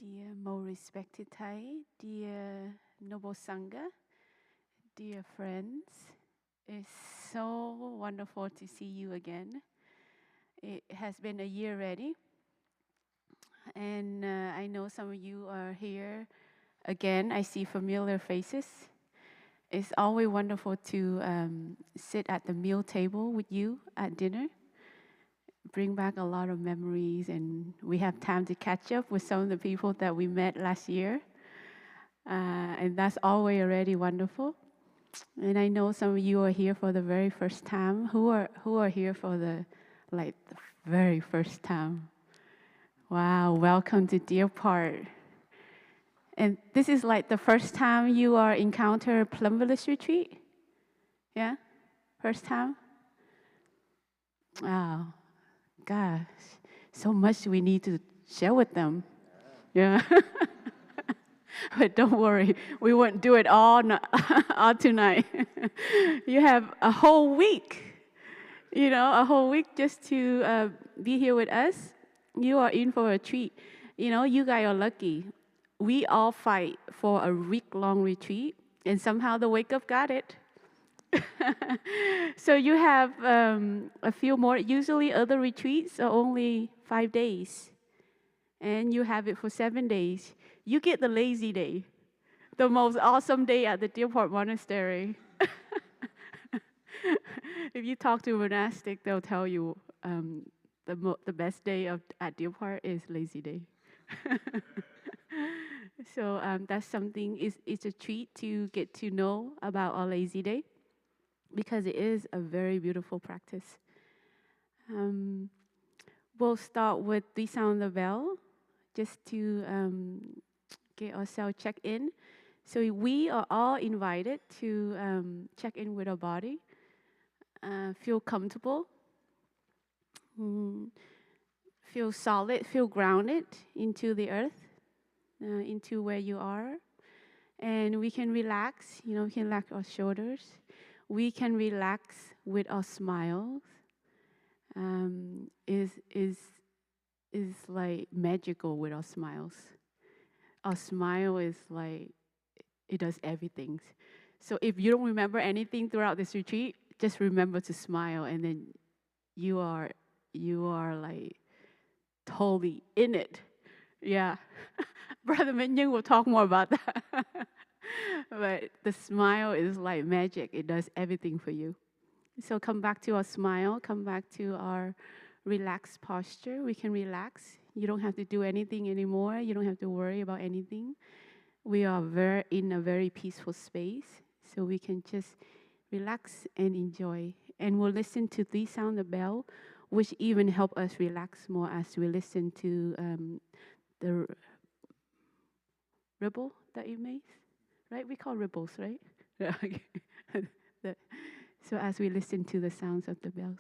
Dear most respected Thai, dear noble Sangha, dear friends, it's so wonderful to see you again. It has been a year already, and I know some of you are here again. I see familiar faces. It's always wonderful to sit at the meal table with you at dinner. Bring back a lot of memories, and we have time to catch up with some of the people that we met last year. And that's always already wonderful. And I know some of you are here for the very first time. Who are here for the very first time? Wow, welcome to Deer Park. And this is like the first time you are encounter Plum Village retreat? Yeah? First time? Oh, gosh. So much we need to share with them. Yeah. But don't worry, we won't do it all, all tonight. You have a whole week, a whole week just to be here with us. You are in for a treat. You guys are lucky. We all fight for a week-long retreat, and somehow the Wake Up got it. So you have a few more. Usually other retreats are only 5 days, and you have it for 7 days. You get the lazy day, the most awesome day at the Deer Park Monastery. If you talk to a monastic, they'll tell you the best day at Deer Park is lazy day. So that's something. It's a treat to get to know about our lazy day, because it is a very beautiful practice. We'll start with the sound of the bell, just to get ourselves checked in. So we are all invited to check in with our body, feel comfortable, feel solid, feel grounded into the earth, into where you are. And we can relax, we can relax our shoulders. We can relax with our smiles. Is like magical with our smiles. Our smile is like, it does everything. So if you don't remember anything throughout this retreat, just remember to smile, and then you are like totally in it. Yeah. Brother Minyan will talk more about that. But the smile is like magic. It does everything for you. So come back to our smile, come back to our relaxed posture. We can relax. You don't have to do anything anymore. You don't have to worry about anything. We are in a very peaceful space, so we can just relax and enjoy. And we'll listen to the sound of bell, which even help us relax more as we listen to the ripple that it makes, right? We call ripples, right? So as we listen to the sounds of the bells.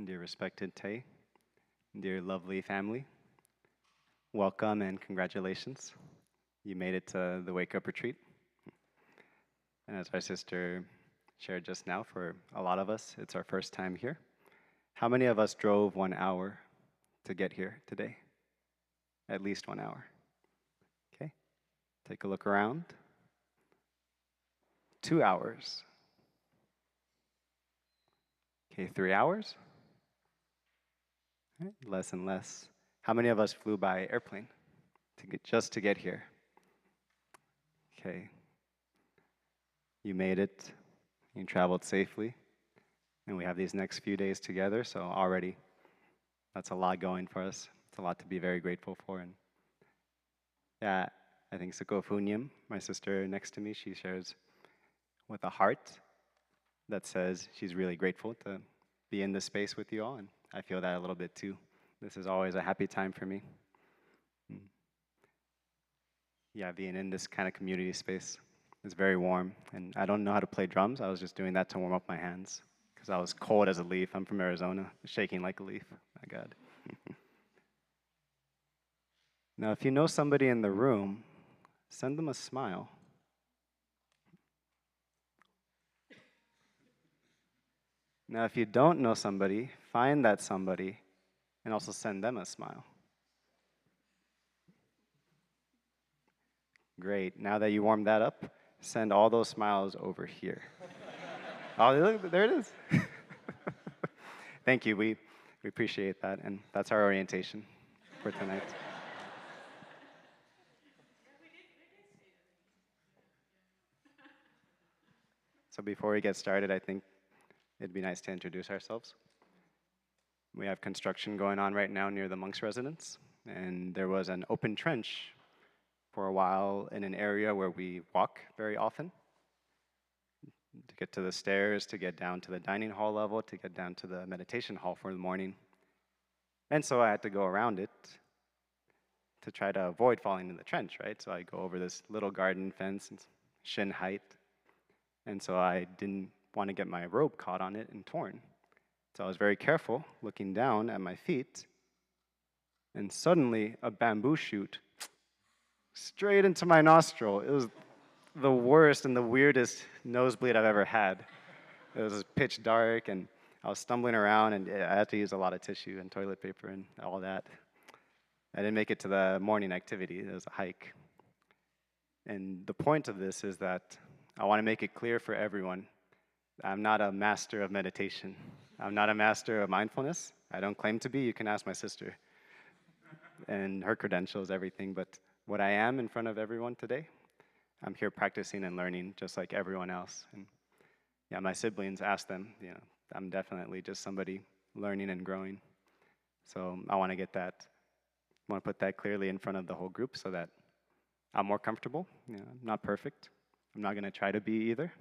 Dear respected Tay, dear lovely family, welcome and congratulations. You made it to the Wake Up Retreat. And as our sister shared just now, for a lot of us, it's our first time here. How many of us drove 1 hour to get here today? At least 1 hour. Okay, take a look around. 2 hours. Okay, 3 hours? Right, less and less. How many of us flew by airplane just to get here? Okay, you made it. You traveled safely. And we have these next few days together, so already that's a lot going for us. It's a lot to be very grateful for. And yeah, I think Suko Funyam, my sister next to me, she shares with a heart that says she's really grateful to be in this space with you all, and I feel that a little bit too. This is always a happy time for me. Yeah, being in this kind of community space is very warm, and I don't know how to play drums. I was just doing that to warm up my hands because I was cold as a leaf. I'm from Arizona, shaking like a leaf. My God. Now, if you know somebody in the room, send them a smile. Now, if you don't know somebody, find that somebody and also send them a smile. Great. Now that you warmed that up, send all those smiles over here. Oh, look, there it is. Thank you. We appreciate that, and that's our orientation for tonight. So before we get started, I think it'd be nice to introduce ourselves. We have construction going on right now near the monks' residence, and there was an open trench for a while in an area where we walk very often to get to the stairs, to get down to the dining hall level, to get down to the meditation hall for the morning. And so I had to go around it to try to avoid falling in the trench, right? So I go over this little garden fence, shin height, and so I didn't want to get my robe caught on it and torn. So I was very careful looking down at my feet, and suddenly a bamboo shoot straight into my nostril. It was the worst and the weirdest nosebleed I've ever had. It was pitch dark, and I was stumbling around, and I had to use a lot of tissue and toilet paper and all that. I didn't make it to the morning activity. It was a hike. And the point of this is that I want to make it clear for everyone, I'm not a master of meditation. I'm not a master of mindfulness. I don't claim to be. You can ask my sister. And her credentials, everything. But what I am in front of everyone today, I'm here practicing and learning just like everyone else. And yeah, my siblings, ask them, I'm definitely just somebody learning and growing. So I want to put that clearly in front of the whole group so that I'm more comfortable. I'm not perfect. I'm not going to try to be either.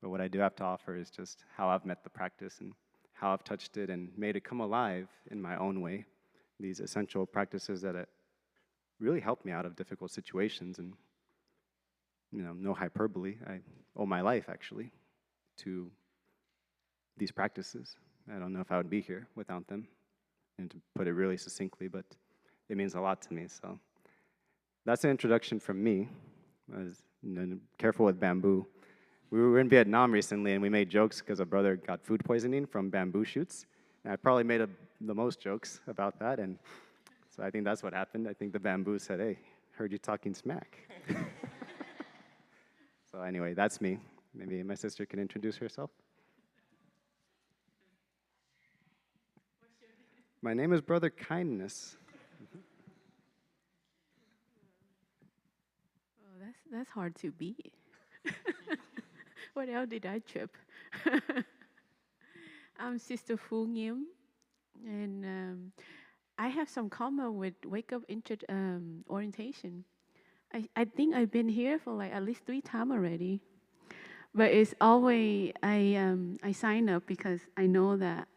But what I do have to offer is just how I've met the practice and how I've touched it and made it come alive in my own way. These essential practices that really helped me out of difficult situations, and no hyperbole. I owe my life actually to these practices. I don't know if I would be here without them, and to put it really succinctly, but it means a lot to me. So that's an introduction from me. I was careful with bamboo. We were in Vietnam recently, and we made jokes because a brother got food poisoning from bamboo shoots. And I probably made the most jokes about that, and so I think that's what happened. I think the bamboo said, "Hey, heard you talking smack." So anyway, that's me. Maybe my sister can introduce herself. My name is Brother Kindness. Oh, that's hard to beat. What else did I trip? I'm Sister Fu Nghiêm, and I have some comment with Wake Up orientation. I think I've been here for like at least 3 times already, but it's always I sign up because I know that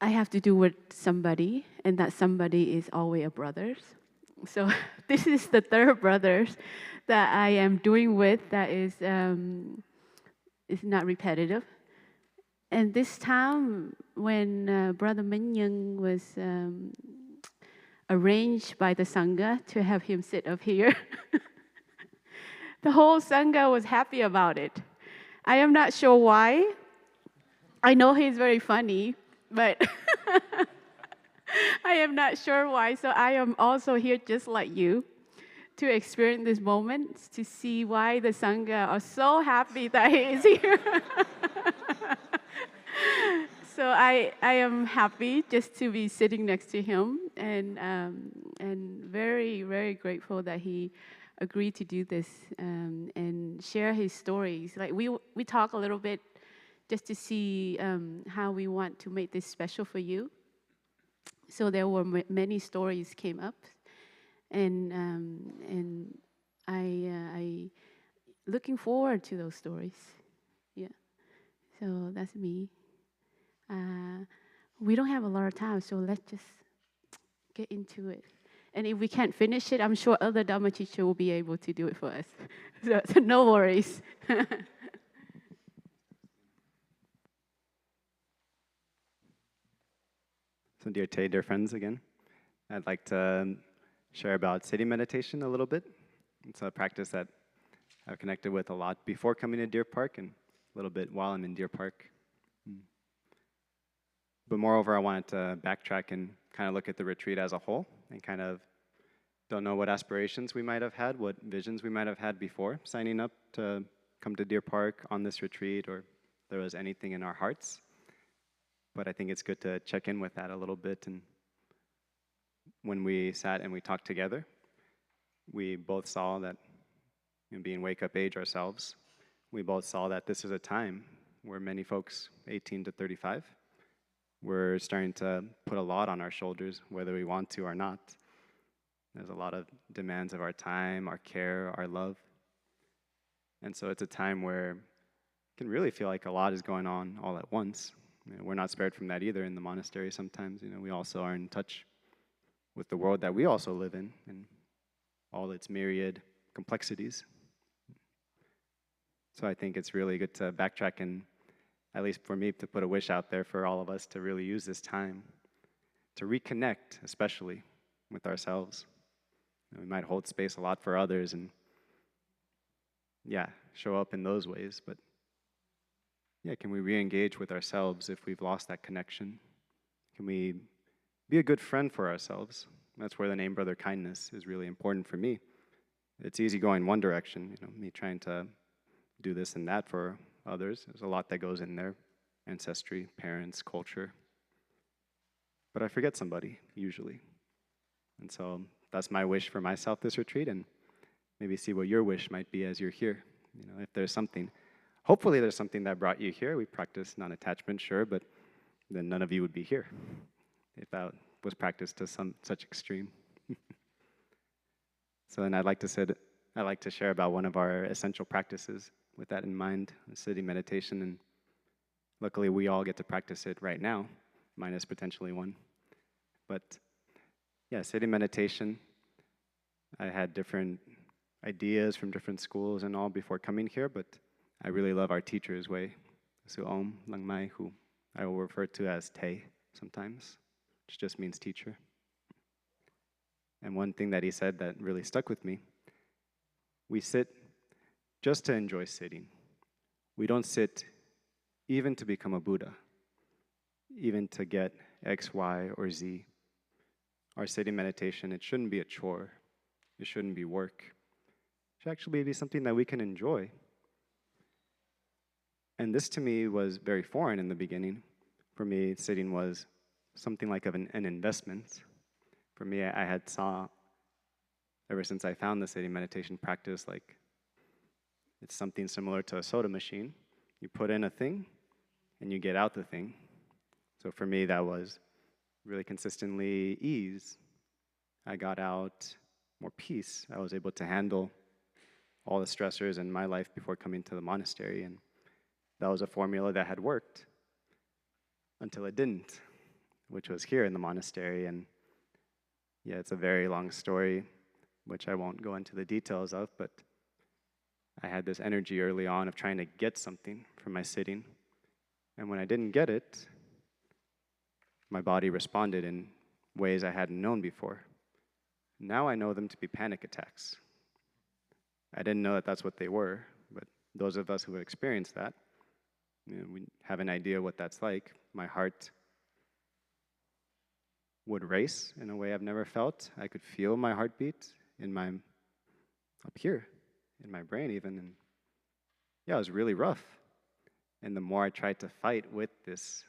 I have to do with somebody, and that somebody is always a brother. So this is the third brothers that I am doing with that is not repetitive. And this time, when Brother Minh Young was arranged by the Sangha to have him sit up here, the whole Sangha was happy about it. I am not sure why. I know he's very funny, but I am not sure why. So I am also here just like you to experience this moment, to see why the Sangha are so happy that he is here. So I am happy just to be sitting next to him, and very, very grateful that he agreed to do this, and share his stories. Like we talk a little bit just to see how we want to make this special for you. So there were many stories came up, and I looking forward to those stories. Yeah. So that's me. Uh, we don't have a lot of time, so let's just get into it. And if we can't finish it, I'm sure other Dharma teacher will be able to do it for us. So no worries. So dear Tay, dear friends, again, I'd like to share about sitting meditation a little bit. It's a practice that I've connected with a lot before coming to Deer Park and a little bit while I'm in Deer Park. But moreover, I wanted to backtrack and kind of look at the retreat as a whole and kind of don't know what aspirations we might have had, what visions we might have had before signing up to come to Deer Park on this retreat, or if there was anything in our hearts. But I think it's good to check in with that a little bit. And when we sat and we talked together, we both saw that, being wake-up age ourselves, we both saw that this is a time where many folks, 18 to 35, we're starting to put a lot on our shoulders, whether we want to or not. There's a lot of demands of our time, our care, our love. And so it's a time where it can really feel like a lot is going on all at once. We're not spared from that either in the monastery sometimes. We also are in touch with the world that we also live in and all its myriad complexities. So I think it's really good to backtrack and, at least for me, to put a wish out there for all of us to really use this time to reconnect, especially with ourselves. We might hold space a lot for others and, show up in those ways, but can we re-engage with ourselves if we've lost that connection? Can we be a good friend for ourselves? That's where the name Brother Kindness is really important for me. It's easy going one direction, me trying to do this and that for others. There's a lot that goes in there, ancestry, parents, culture. But I forget somebody, usually. And so that's my wish for myself this retreat, and maybe see what your wish might be as you're here. If there's something, hopefully there's something that brought you here. We practice non-attachment, sure, but then none of you would be here if that was practiced to some such extreme. So then I'd like to share about one of our essential practices with that in mind, sitting meditation, and luckily we all get to practice it right now, minus potentially one. But sitting meditation, I had different ideas from different schools and all before coming here, but I really love our teacher's way, Su Om Lang Mai, who I will refer to as Tay sometimes, which just means teacher. And one thing that he said that really stuck with me, we sit just to enjoy sitting. We don't sit even to become a Buddha, even to get X, Y, or Z. Our sitting meditation, it shouldn't be a chore. It shouldn't be work. It should actually be something that we can enjoy. And this to me was very foreign in the beginning. For me, sitting was something like an investment. For me, I had saw, ever since I found the sitting meditation practice, like it's something similar to a soda machine. You put in a thing, and you get out the thing. So for me, that was really consistently ease. I got out more peace. I was able to handle all the stressors in my life before coming to the monastery, and that was a formula that had worked until it didn't, which was here in the monastery. And it's a very long story, which I won't go into the details of, but I had this energy early on of trying to get something from my sitting. And when I didn't get it, my body responded in ways I hadn't known before. Now I know them to be panic attacks. I didn't know that that's what they were, but those of us who have experienced that, we have an idea what that's like. My heart would race in a way I've never felt. I could feel my heartbeat up here, in my brain even, and yeah, it was really rough. And the more I tried to fight with this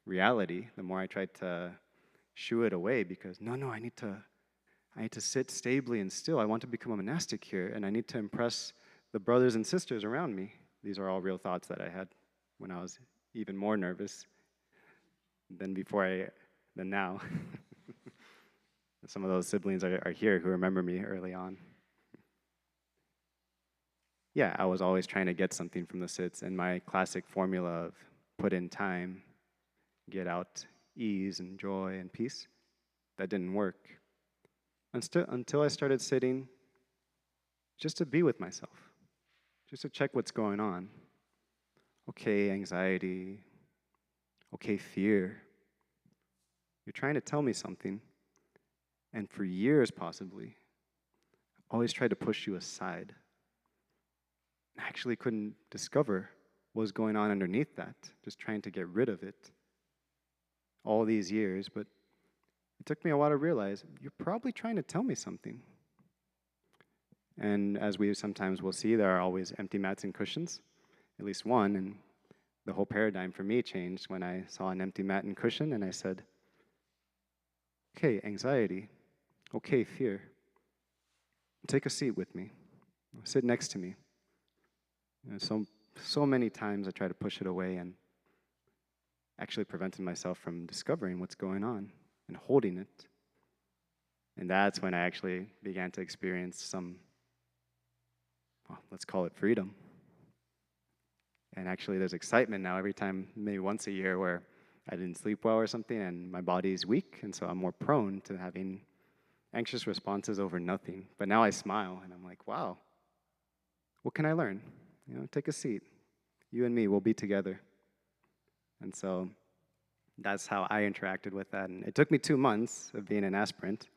reality, the more I tried to shoo it away because no, I need to sit stably and still. I want to become a monastic here, and I need to impress the brothers and sisters around me. These are all real thoughts that I had when I was even more nervous than now. Some of those siblings are here who remember me early on. Yeah, I was always trying to get something from the sits, and my classic formula of put in time, get out ease and joy and peace, that didn't work. Until I started sitting just to be with myself, just to check what's going on. Okay, anxiety. Okay, fear. You're trying to tell me something, and for years possibly, always tried to push you aside. I actually couldn't discover what was going on underneath that, just trying to get rid of it all these years, but it took me a while to realize you're probably trying to tell me something. And as we sometimes will see, there are always empty mats and cushions, at least one, and the whole paradigm for me changed when I saw an empty mat and cushion and I said, okay, anxiety, okay, fear, take a seat with me, sit next to me. So many times I try to push it away and actually prevented myself from discovering what's going on and holding it. And that's when I actually began to experience some, well, let's call it freedom. And actually there's excitement now every time, maybe once a year, where I didn't sleep well or something and my body's weak, and so I'm more prone to having anxious responses over nothing. But now I smile and I'm like, wow, what can I learn? Take a seat. You and me, we'll be together. And so that's how I interacted with that. And it took me 2 months of being an aspirant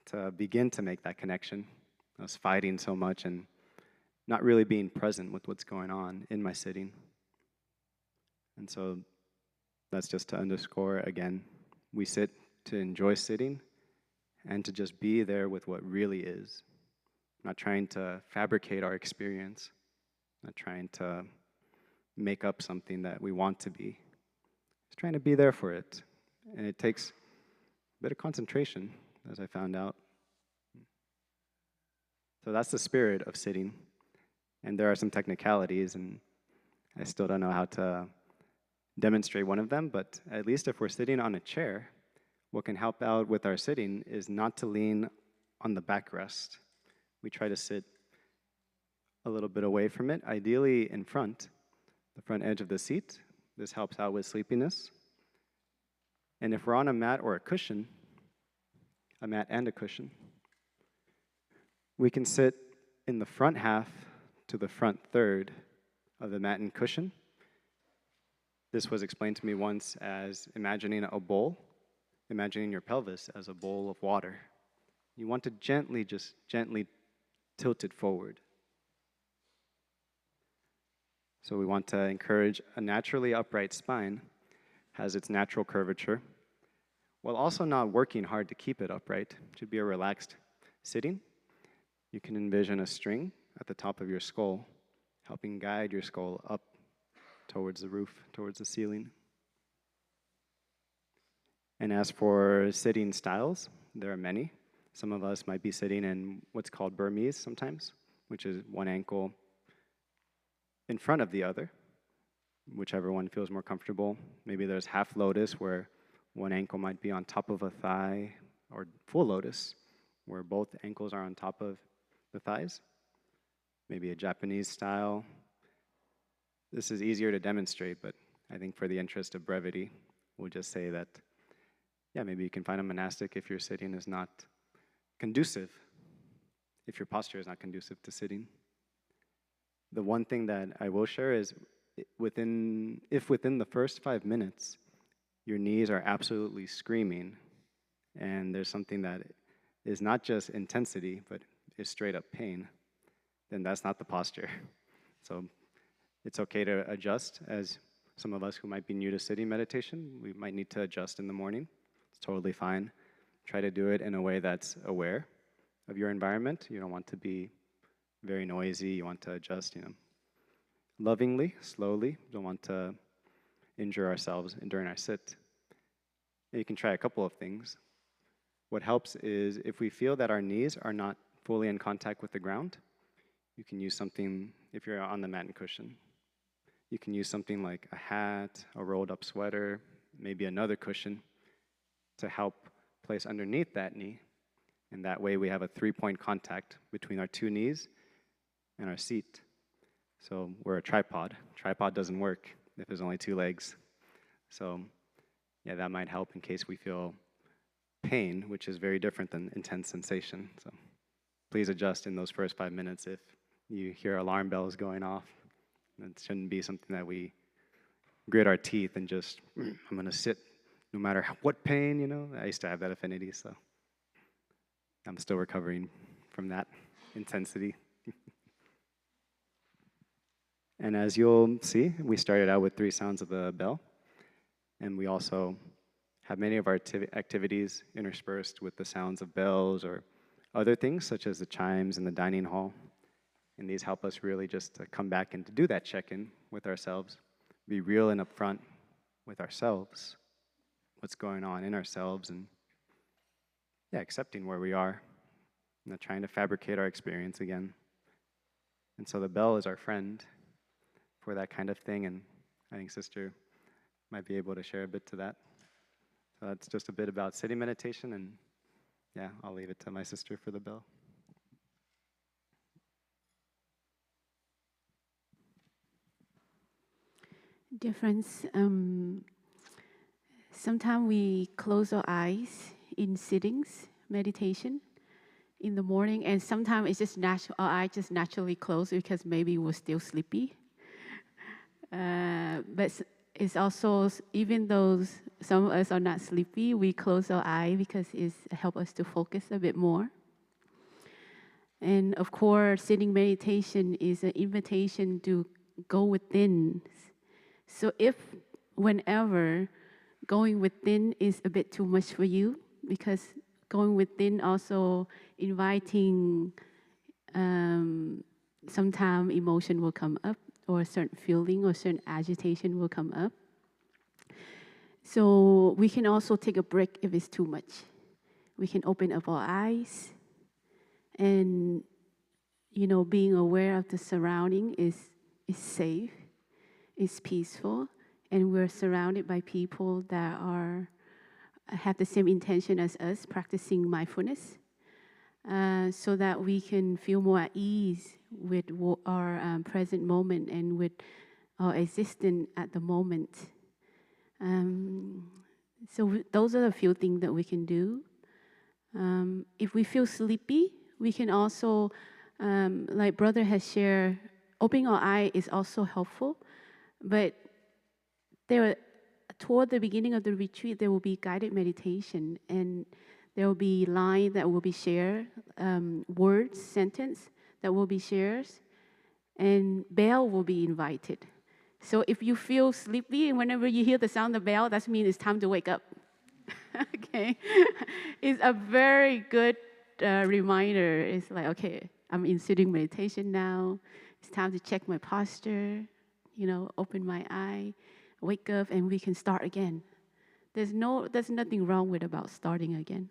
to begin to make that connection. I was fighting so much and not really being present with what's going on in my sitting. And so that's just to underscore again, we sit to enjoy sitting and to just be there with what really is. Not trying to fabricate our experience, not trying to make up something that we want to be. Just trying to be there for it. And it takes a bit of concentration, as I found out. So that's the spirit of sitting. And there are some technicalities, and I still don't know how to demonstrate one of them, but at least if we're sitting on a chair, what can help out with our sitting is not to lean on the backrest. We try to sit a little bit away from it, ideally in front, the front edge of the seat. This helps out with sleepiness. And if we're on a mat or a cushion, a mat and a cushion, we can sit in the front half to the front third of the mat and cushion. This was explained to me once as imagining a bowl, imagining your pelvis as a bowl of water. You want to gently tilt it forward. So we want to encourage a naturally upright spine, has its natural curvature, while also not working hard to keep it upright. It should be a relaxed sitting. You can envision a string at the top of your skull, helping guide your skull up towards the roof, towards the ceiling. And as for sitting styles, there are many. Some of us might be sitting in what's called Burmese sometimes, which is one ankle in front of the other, whichever one feels more comfortable. Maybe there's half lotus, where one ankle might be on top of a thigh, or full lotus, where both ankles are on top of the thighs. Maybe a Japanese style. This is easier to demonstrate, but I think for the interest of brevity, we'll just say that, yeah, maybe you can find a monastic if your sitting is not conducive, if your posture is not conducive to sitting. The one thing that I will share is if within the first 5 minutes your knees are absolutely screaming, and there's something that is not just intensity, but is straight up pain, then that's not the posture. So it's okay to adjust. As some of us who might be new to sitting meditation, we might need to adjust in the morning. It's totally fine. Try to do it in a way that's aware of your environment. You don't want to be very noisy. You want to adjust, lovingly, slowly. You don't want to injure ourselves during our sit. And you can try a couple of things. What helps is if we feel that our knees are not fully in contact with the ground, you can use something, if you're on the mat and cushion, you can use something like a hat, a rolled up sweater, maybe another cushion to help place underneath that knee. And that way we have a 3-point contact between our 2 knees and our seat. So we're a tripod. Tripod doesn't work if there's only 2 legs. So yeah, that might help in case we feel pain, which is very different than intense sensation. So please adjust in those first 5 minutes if you hear alarm bells going off. It shouldn't be something that we grit our teeth and just, I'm going to sit no matter what pain, I used to have that affinity, so I'm still recovering from that intensity. And as you'll see, we started out with 3 sounds of the bell, and we also have many of our activities interspersed with the sounds of bells or other things, such as the chimes in the dining hall. And these help us really just to come back and to do that check-in with ourselves, be real and upfront with ourselves, what's going on in ourselves, and accepting where we are, not trying to fabricate our experience again. And so the bell is our friend for that kind of thing, and I think Sister might be able to share a bit to that. So that's just a bit about sitting meditation, and I'll leave it to my sister for the bell. Dear friends, sometimes we close our eyes in sittings, meditation, in the morning, and sometimes it's just natural. Our eyes just naturally close because maybe we're still sleepy. But it's also, even though some of us are not sleepy, we close our eye because it helps us to focus a bit more. And of course, sitting meditation is an invitation to go within. So if, whenever, going within is a bit too much for you, because going within also inviting, sometimes emotion will come up, or a certain feeling or certain agitation will come up. So we can also take a break if it's too much. We can open up our eyes, and being aware of the surrounding is safe, is peaceful, and we're surrounded by people that have the same intention as us, practicing mindfulness, so that we can feel more at ease with our present moment and with our existence at the moment. So those are the few things that we can do. If we feel sleepy, we can also, like Brother has shared, opening our eye is also helpful. But toward the beginning of the retreat, there will be guided meditation, and there will be lines that will be shared, words, sentence that will be shared, and bell will be invited. So if you feel sleepy and whenever you hear the sound of the bell, that means it's time to wake up. Okay, it's a very good reminder. It's like, okay, I'm in sitting meditation now. It's time to check my posture. Open my eye, wake up, and we can start again. There's nothing wrong with about starting again,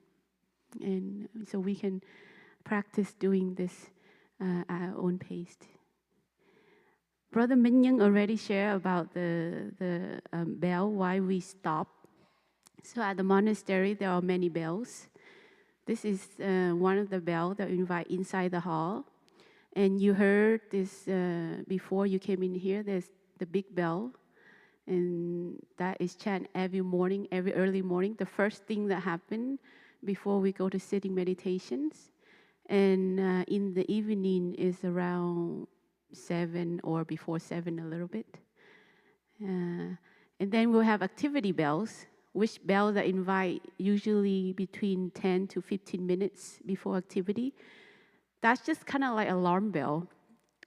and so we can practice doing this at our own pace. Brother Minh Young already shared about the bell, why we stop. So at the monastery, there are many bells. This is one of the bells that we invite inside the hall. And you heard this before you came in here, there's the big bell. And that is chant every morning, every early morning. The first thing that happens before we go to sitting meditations. And in the evening is around 7 or before 7 a little bit. And then we'll have activity bells, which bells that invite usually between 10 to 15 minutes before activity. That's just kind of like alarm bell.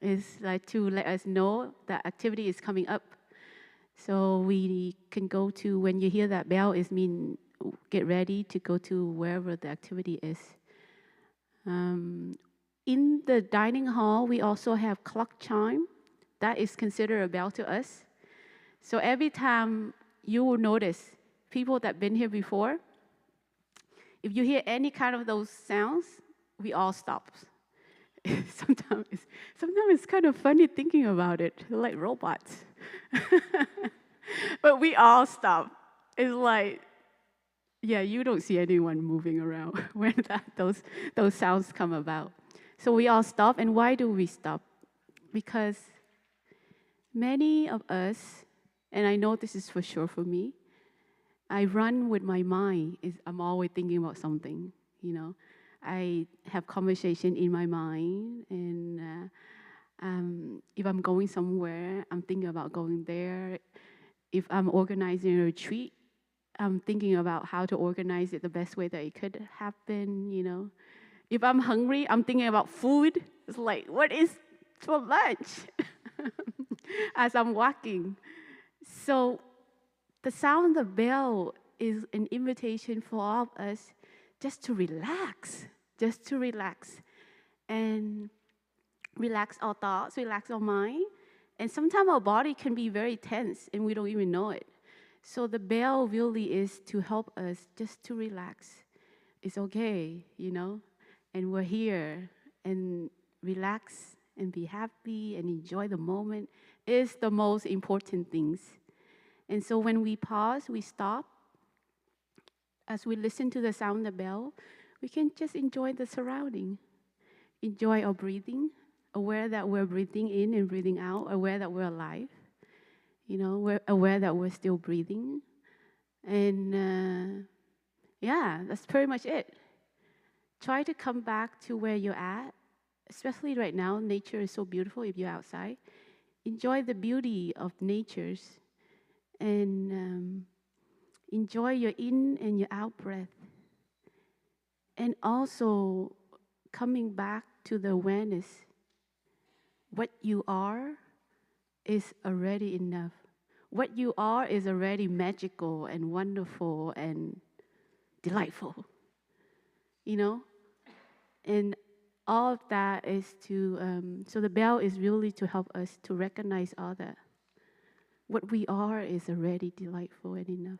It's like to let us know that activity is coming up. So we can go to, when you hear that bell, it means get ready to go to wherever the activity is. In the dining hall, we also have clock chime. That is considered a bell to us. So every time you will notice people that been here before, if you hear any kind of those sounds, we all stop. Sometimes it's kind of funny thinking about it, like robots. But we all stop. It's like, yeah, you don't see anyone moving around when those sounds come about. So we all stop. And why do we stop? Because many of us, and I know this is for sure for me, I run with my mind. I'm always thinking about something, you know. I have conversation in my mind, and if I'm going somewhere, I'm thinking about going there. If I'm organizing a retreat, I'm thinking about how to organize it the best way that it could happen, you know. If I'm hungry, I'm thinking about food. It's like, what is for lunch? As I'm walking. So the sound of the bell is an invitation for all of us just to relax, and relax our thoughts, relax our mind. And sometimes our body can be very tense and we don't even know it. So the bell really is to help us just to relax. It's okay, you know, and we're here, and relax and be happy and enjoy the moment is the most important things. And so when we pause, we stop, as we listen to the sound of the bell, we can just enjoy the surrounding, enjoy our breathing, aware that we're breathing in and breathing out, aware that we're alive, you know, we're aware that we're still breathing. And yeah, that's pretty much it. Try to come back to where you're at, especially right now. Nature is so beautiful if you're outside. Enjoy the beauty of natures, and enjoy your in and your out breath. And also coming back to the awareness, what you are is already enough. What you are is already magical and wonderful and delightful, you know? And all of that is so the bell is really to help us to recognize all that. What we are is already delightful and enough.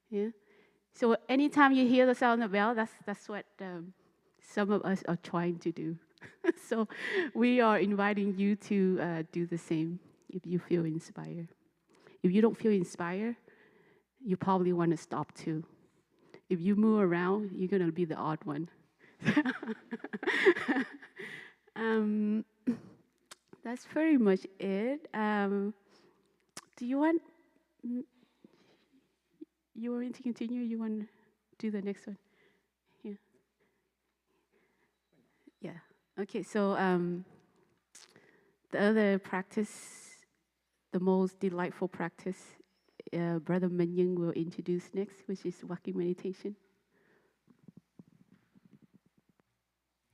Yeah? So anytime you hear the sound of bell, that's what some of us are trying to do. So we are inviting you to do the same if you feel inspired. If you don't feel inspired, you probably want to stop too. If you move around, you're going to be the odd one. um, that's pretty much it. Do you want me to continue? You want to do the next one? Yeah. Yeah. Okay. So the other practice, the most delightful practice, Brother Menyung will introduce next, which is walking meditation.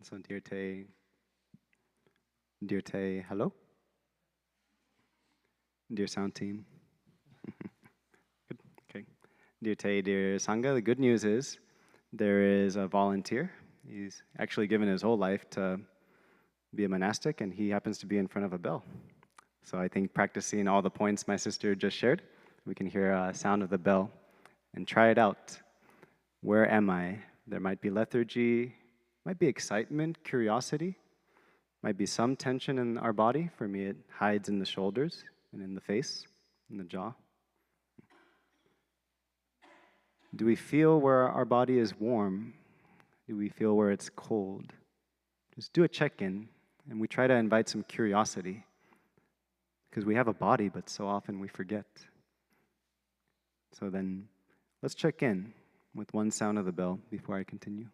So Dear Tay, hello. Dear sound team. Good. Okay. Dear Tay, dear Sangha, the good news is there is a volunteer. He's actually given his whole life to be a monastic, and he happens to be in front of a bell. So I think practicing all the points my sister just shared, we can hear a sound of the bell and try it out. Where am I? There might be lethargy, might be excitement, curiosity, might be some tension in our body. For me, it hides in the shoulders and in the face, in the jaw. Do we feel where our body is warm? Do we feel where it's cold? Just do a check-in, and we try to invite some curiosity, because we have a body, but so often we forget. So then, let's check in with one sound of the bell before I continue.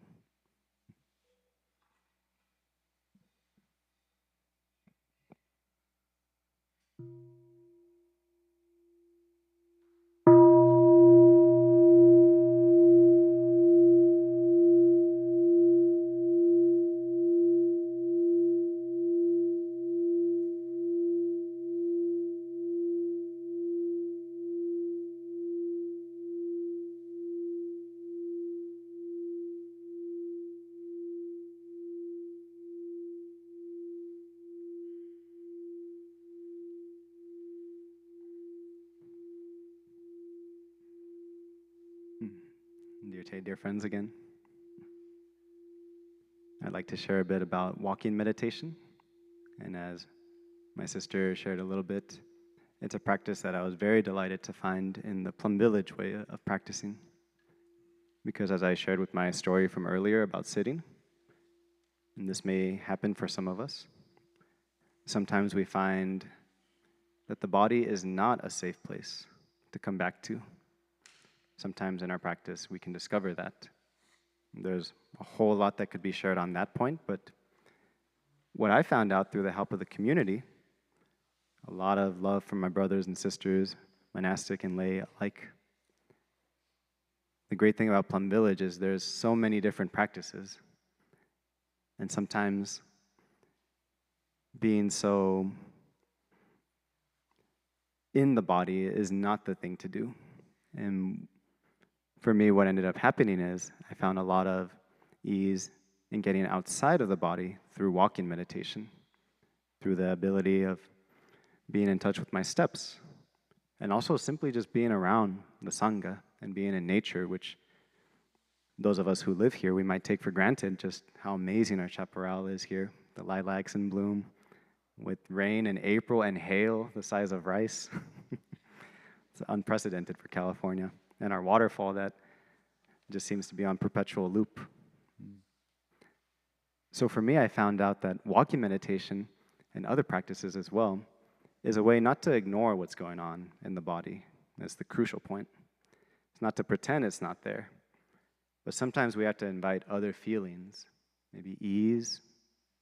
Dear friends again. I'd like to share a bit about walking meditation. And as my sister shared a little bit, it's a practice that I was very delighted to find in the Plum Village way of practicing. Because as I shared with my story from earlier about sitting, and this may happen for some of us, sometimes we find that the body is not a safe place to come back to. Sometimes in our practice, we can discover that. There's a whole lot that could be shared on that point, but what I found out through the help of the community, a lot of love from my brothers and sisters, monastic and lay alike. The great thing about Plum Village is there's so many different practices. And sometimes being so in the body is not the thing to do. And for me, what ended up happening is I found a lot of ease in getting outside of the body through walking meditation, through the ability of being in touch with my steps, and also simply just being around the Sangha and being in nature, which those of us who live here, we might take for granted just how amazing our chaparral is here, the lilacs in bloom, with rain in April and hail the size of rice. It's unprecedented for California. And our waterfall that just seems to be on perpetual loop. So for me, I found out that walking meditation and other practices as well is a way not to ignore what's going on in the body. That's the crucial point. It's not to pretend it's not there, but sometimes we have to invite other feelings, maybe ease,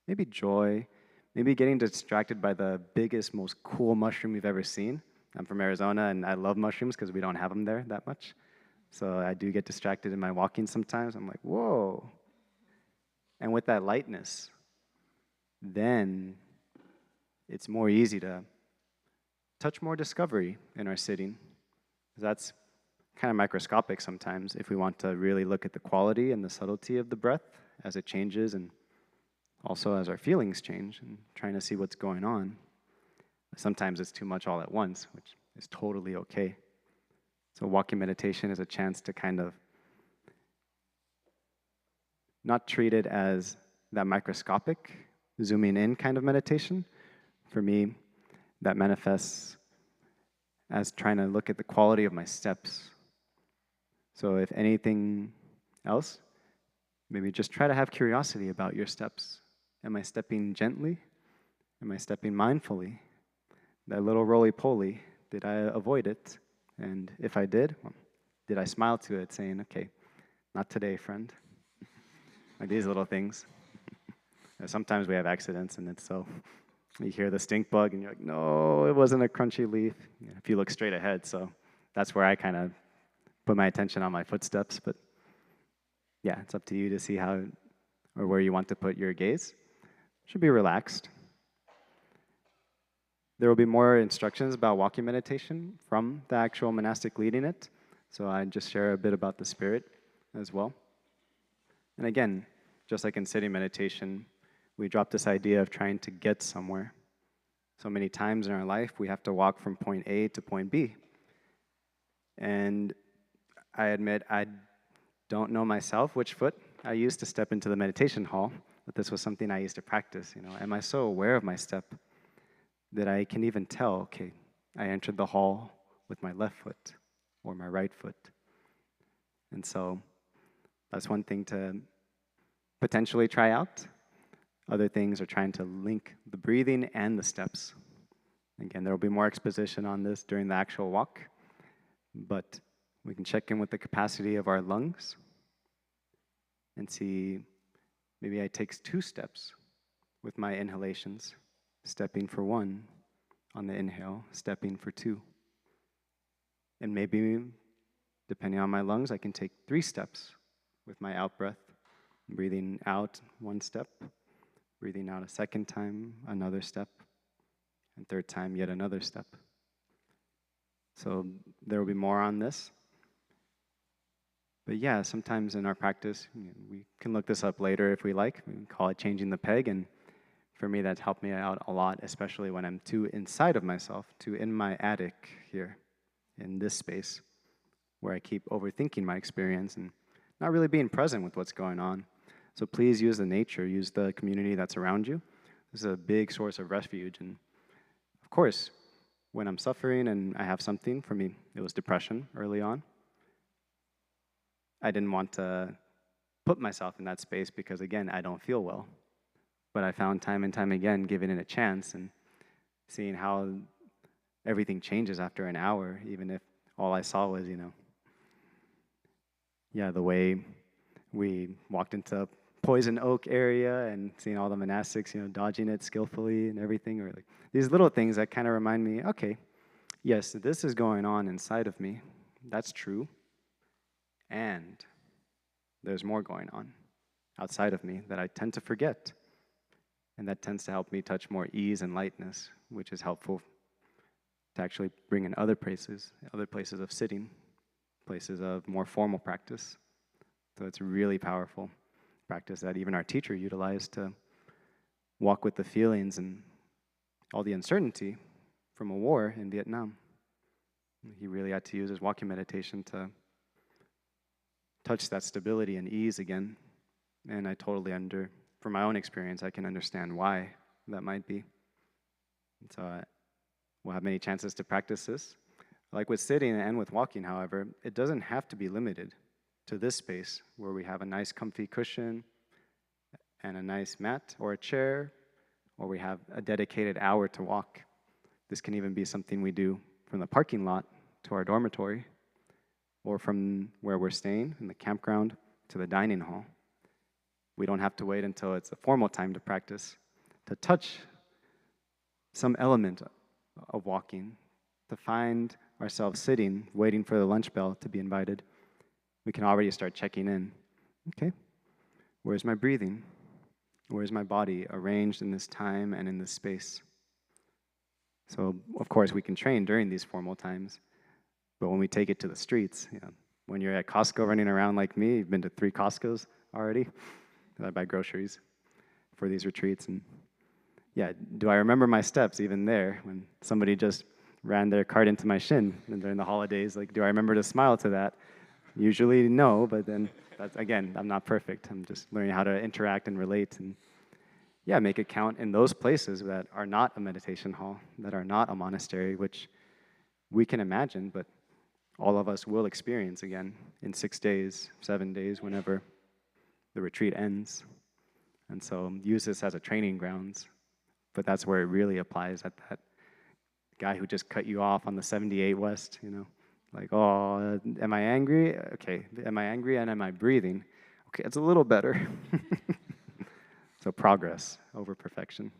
maybe joy, maybe getting distracted by the biggest, most cool mushroom you've ever seen. I'm from Arizona, and I love mushrooms because we don't have them there that much. So I do get distracted in my walking sometimes. I'm like, whoa. And with that lightness, then it's more easy to touch more discovery in our sitting. That's kind of microscopic sometimes if we want to really look at the quality and the subtlety of the breath as it changes and also as our feelings change and trying to see what's going on. Sometimes it's too much all at once, which is totally okay. So walking meditation is a chance to kind of not treat it as that microscopic, zooming in kind of meditation. For me, that manifests as trying to look at the quality of my steps. So if anything else, maybe just try to have curiosity about your steps. Am I stepping gently? Am I stepping mindfully? That little roly-poly, did I avoid it? And if I did, well, did I smile to it saying, okay, not today, friend? Like these little things. And sometimes we have accidents and it's so, you hear the stink bug and you're like, no, it wasn't a crunchy leaf. If you look straight ahead, so that's where I kind of put my attention on my footsteps. But yeah, it's up to you to see how or where you want to put your gaze. Should be relaxed. There will be more instructions about walking meditation from the actual monastic leading it. So I just share a bit about the spirit as well. And again, just like in sitting meditation, we drop this idea of trying to get somewhere. So many times in our life, we have to walk from point A to point B. And I admit I don't know myself which foot I used to step into the meditation hall, but this was something I used to practice. Am I so aware of my step that I can even tell, okay, I entered the hall with my left foot or my right foot. And so that's one thing to potentially try out. Other things are trying to link the breathing and the steps. Again, there will be more exposition on this during the actual walk, but we can check in with the capacity of our lungs and see maybe I take 2 steps with my inhalations. Stepping for 1 on the inhale, stepping for 2. And maybe, depending on my lungs, I can take 3 steps with my out breath, breathing out 1 step, breathing out a second time, another step, and third time, yet another step. So there will be more on this. But yeah, sometimes in our practice, we can look this up later if we like. We can call it changing the peg, and for me, that's helped me out a lot, especially when I'm too inside of myself, too in my attic here, in this space, where I keep overthinking my experience and not really being present with what's going on. So please use the nature, use the community that's around you. This is a big source of refuge. And of course, when I'm suffering and I have something, for me, it was depression early on. I didn't want to put myself in that space because, again, I don't feel well. But I found time and time again giving it a chance and seeing how everything changes after an hour, even if all I saw was, the way we walked into Poison Oak area and seeing all the monastics, dodging it skillfully and everything, or like these little things that kind of remind me, okay, yes, this is going on inside of me. That's true. And there's more going on outside of me that I tend to forget. And that tends to help me touch more ease and lightness, which is helpful to actually bring in other places of sitting, places of more formal practice. So it's a really powerful practice that even our teacher utilized to walk with the feelings and all the uncertainty from a war in Vietnam. He really had to use his walking meditation to touch that stability and ease again. And I totally from my own experience, I can understand why that might be. And so we'll have many chances to practice this. Like with sitting and with walking, however, it doesn't have to be limited to this space where we have a nice comfy cushion and a nice mat or a chair, or we have a dedicated hour to walk. This can even be something we do from the parking lot to our dormitory, or from where we're staying in the campground to the dining hall. We don't have to wait until it's a formal time to practice, to touch some element of walking, to find ourselves sitting, waiting for the lunch bell to be invited. We can already start checking in. Okay, where's my breathing? Where's my body arranged in this time and in this space? So, of course, we can train during these formal times, but when we take it to the streets, when you're at Costco running around like me, you've been to 3 Costcos already, I buy groceries for these retreats, and do I remember my steps even there when somebody just ran their cart into my shin and during the holidays? Like, do I remember to smile to that? Usually no, but then that's, again, I'm not perfect. I'm just learning how to interact and relate and make it count in those places that are not a meditation hall, that are not a monastery, which we can imagine, but all of us will experience again in 6 days, 7 days, whenever the retreat ends. And so use this as a training grounds, but that's where it really applies at that guy who just cut you off on the 78 West, like, oh, am I angry? Okay, am I angry and am I breathing? Okay, it's a little better. So progress over perfection.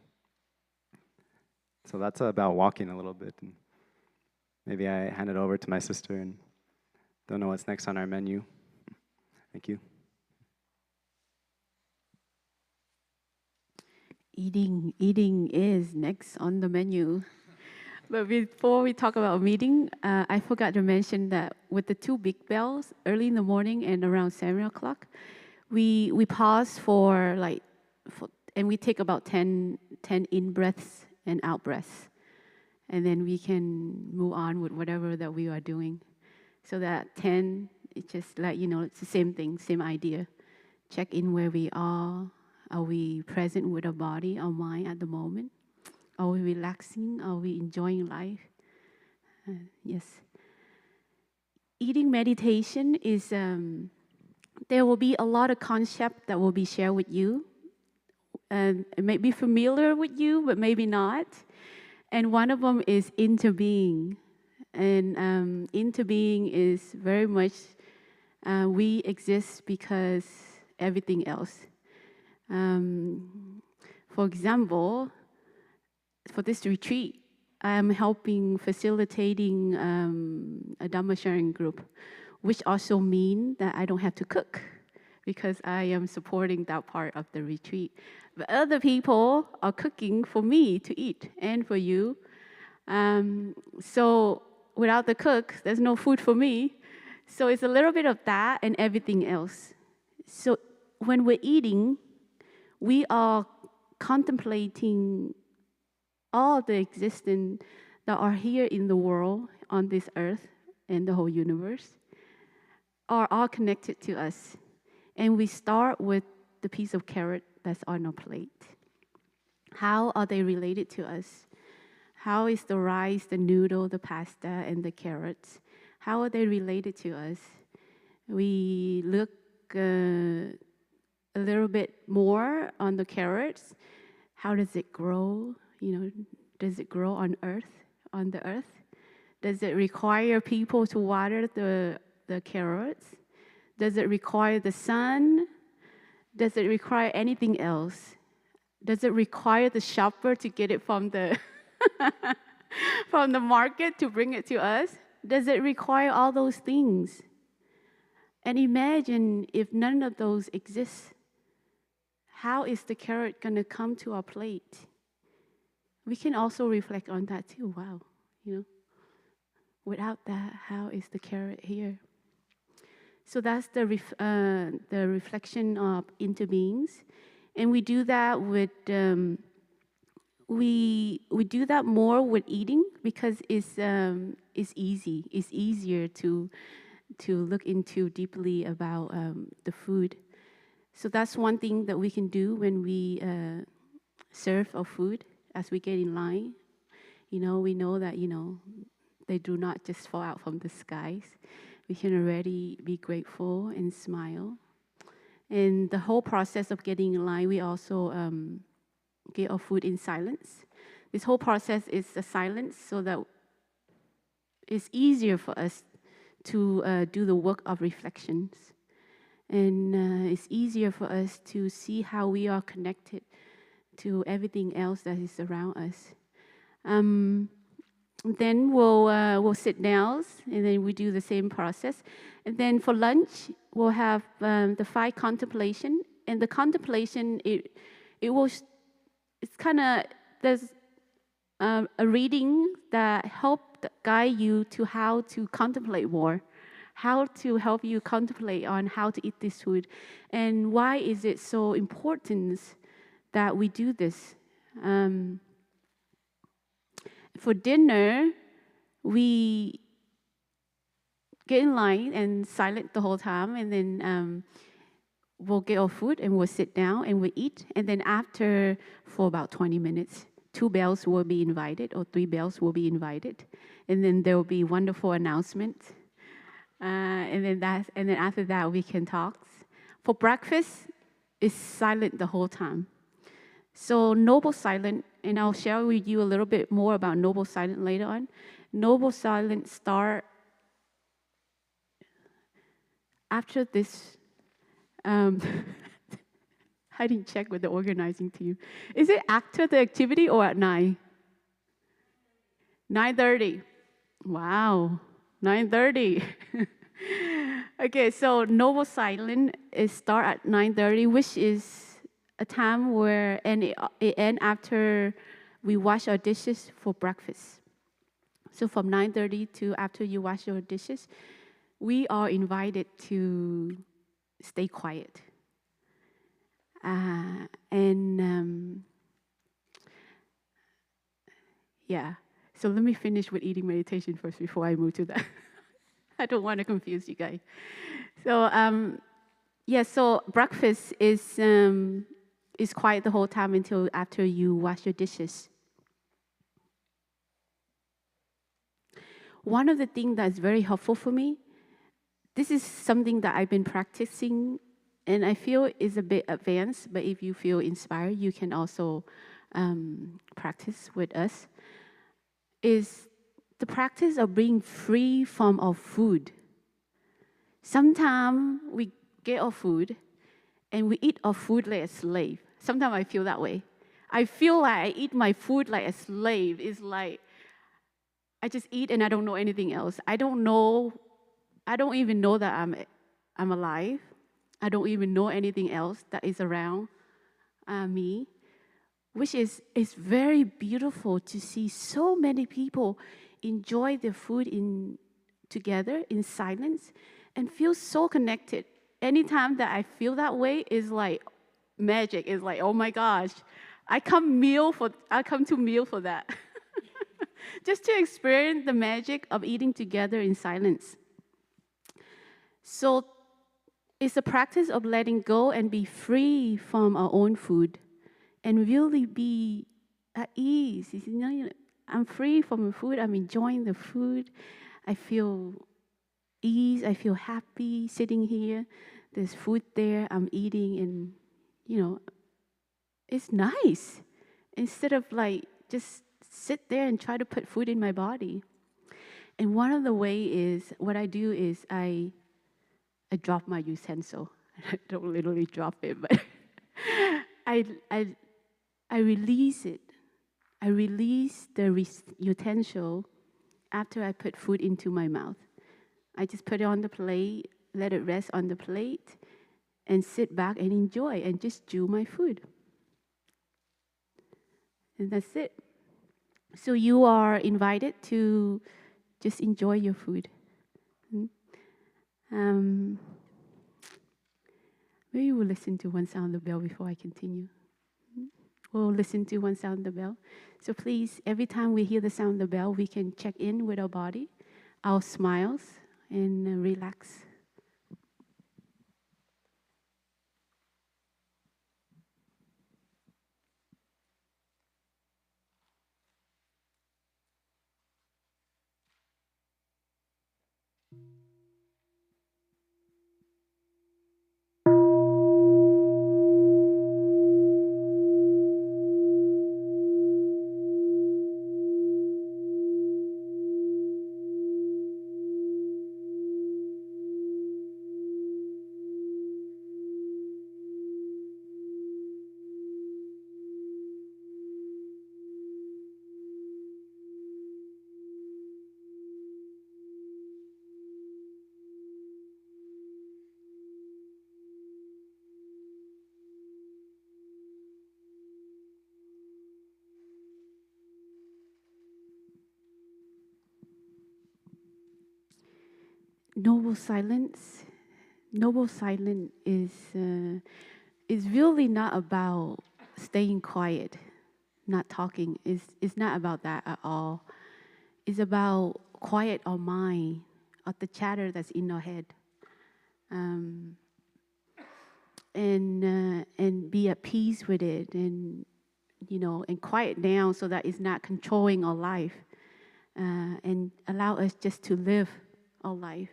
So that's about walking a little bit. And maybe I hand it over to my sister and don't know what's next on our menu. Thank you. Eating is next on the menu. But before we talk about meeting, I forgot to mention that with the 2 big bells, early in the morning and around 7 o'clock, we pause and we take about 10 in breaths and out breaths. And then we can move on with whatever that we are doing. So that 10, it's just like, it's the same thing, same idea. Check in where we are. Are we present with our body, our mind at the moment? Are we relaxing? Are we enjoying life? Yes. Eating meditation is, there will be a lot of concepts that will be shared with you. And it may be familiar with you, but maybe not. And one of them is interbeing. And interbeing is very much, we exist because everything else. For example, for this retreat, I am facilitating a Dhamma sharing group, which also means that I don't have to cook because I am supporting that part of the retreat. But other people are cooking for me to eat and for you. So without the cook, there's no food for me. So it's a little bit of that and everything else. So when we're eating, we are contemplating all the existence that are here in the world, on this earth, and the whole universe, are all connected to us. And we start with the piece of carrot that's on our plate. How are they related to us? How is the rice, the noodle, the pasta, and the carrots? How are they related to us? We look a little bit more on the carrots. How does it grow? Does it grow on the earth? Does it require people to water the carrots? Does it require the sun? Does it require anything else? Does it require the shopper to get it from the from the market to bring it to us? Does it require all those things? And imagine if none of those exist. How is the carrot going to come to our plate? We can also reflect on that too. Wow, without that, how is the carrot here? So that's the reflection of interbeings, and we do that with we do that more with eating because it's easy. It's easier to look into deeply about the food. So that's one thing that we can do when we serve our food as we get in line. We know that they do not just fall out from the skies. We can already be grateful and smile. And the whole process of getting in line, we also get our food in silence. This whole process is a silence so that it's easier for us to do the work of reflections. And it's easier for us to see how we are connected to everything else that is around us. Then we'll sit down, and then we do the same process. And then for lunch, we'll have the 5 contemplation. And the contemplation, it's kind of, there's a reading that helped guide you to how to contemplate more, how to help you contemplate on how to eat this food, and why is it so important that we do this. For dinner, we get in line and silent the whole time, and then we'll get our food and we'll sit down and we'll eat. And then after, for about 20 minutes, 2 bells will be invited or 3 bells will be invited. And then there will be wonderful announcements. And then after that, we can talk. For breakfast, it's silent the whole time. So noble silent, and I'll share with you a little bit more about noble silent later on. Noble silent start after this. I didn't check with the organizing team. Is it after the activity or at 9? 9:30. Wow, 9:30. Okay, so noble silent is start at 9:30, which is a time where it ends after we wash our dishes for breakfast. So from 9:30 to after you wash your dishes, we are invited to stay quiet. So let me finish with eating meditation first before I move to that. I don't want to confuse you guys. So so breakfast is quiet the whole time until after you wash your dishes. One of the things that's very helpful for me, this is something that I've been practicing, and I feel is a bit advanced, but if you feel inspired, you can also practice with us, is the practice of being free from our food. Sometimes we get our food, and we eat our food like a slave. Sometimes I feel that way. I feel like I eat my food like a slave. It's like I just eat and I don't know anything else. I don't even know that I'm alive. I don't even know anything else that is around me, which is very beautiful to see so many people enjoy their food together in silence and feel so connected. Anytime that I feel that way is like magic. It's like, oh my gosh, I come to meal for that. Just to experience the magic of eating together in silence. So it's a practice of letting go and be free from our own food and really be at ease. I'm free from the food. I'm enjoying the food. I feel ease. I feel happy sitting here. There's food there. I'm eating, and it's nice. Instead of like just sit there and try to put food in my body. And one of the way is what I do is I drop my utensil. I don't literally drop it, but I I release it. I release the utensil after I put food into my mouth. I just put it on the plate, let it rest on the plate, and sit back and enjoy and just chew my food. And that's it. So you are invited to just enjoy your food. Maybe we'll listen to one sound of the bell before I continue. We'll listen to one sound of the bell. So please, every time we hear the sound of the bell, we can check in with our body, our smiles, and relax. Noble silence. Noble silence is really not about staying quiet, not talking. It's not about that at all. It's about quiet our mind, of the chatter that's in our head, and be at peace with it, and and quiet down so that it's not controlling our life, and allow us just to live our life.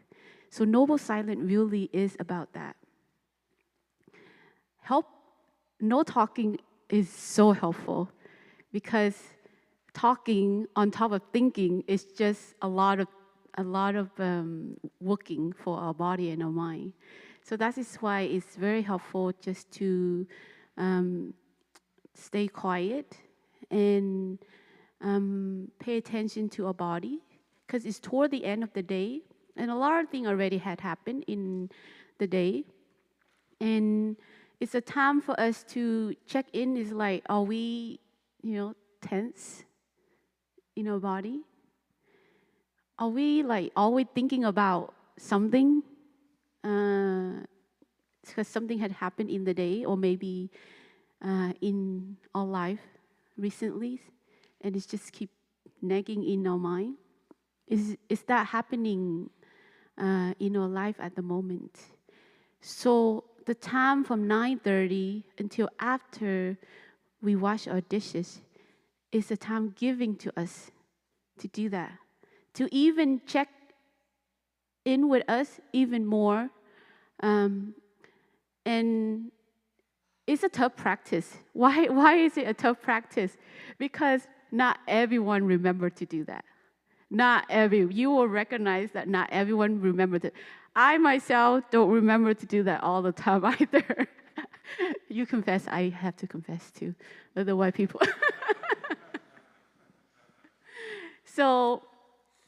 So noble silence really is about that. No talking is so helpful, because talking on top of thinking is just a lot of working for our body and our mind. So that is why it's very helpful just to stay quiet and pay attention to our body, because it's toward the end of the day, and a lot of things already had happened in the day, and it's a time for us to check in. Is like, are we, tense in our body? Are we like always thinking about something? Because something had happened in the day, or maybe in our life recently, and it's just keep nagging in our mind. Is that happening in our life at the moment? So the time from 9:30 until after we wash our dishes is a time giving to us to do that, to even check in with us even more. And it's a tough practice. Why is it a tough practice? Because not everyone remember to do that. You will recognize that not everyone remember to. I myself don't remember to do that all the time either. You confess, I have to confess too. Otherwise people. So,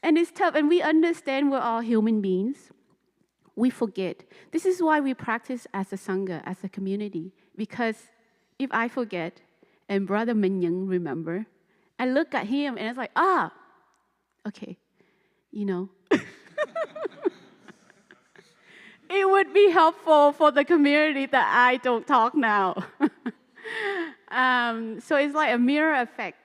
and it's tough, and we understand we're all human beings. We forget. This is why we practice as a Sangha, as a community. Because if I forget, and Brother Minyang remember, I look at him and it's like, okay, It would be helpful for the community that I don't talk now. So it's like a mirror effect.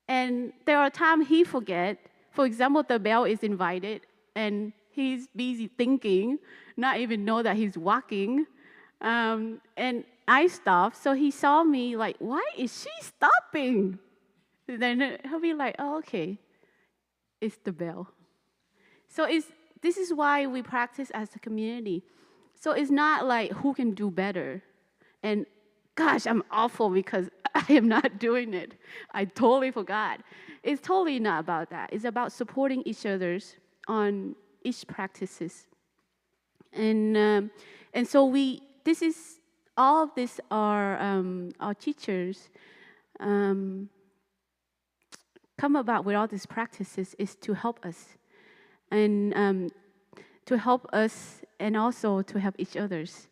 And there are times he forget. For example, the bell is invited, and he's busy thinking, not even know that he's walking. And I stopped, so he saw me like, why is she stopping? Then he'll be like, oh, okay, it's the bell. So this is why we practice as a community. So it's not like who can do better. And gosh, I'm awful because I am not doing it. I totally forgot. It's totally not about that. It's about supporting each other's on each practices. And so this is, all of this are our teachers come about with all these practices is to help us. And to help us and also to help each others.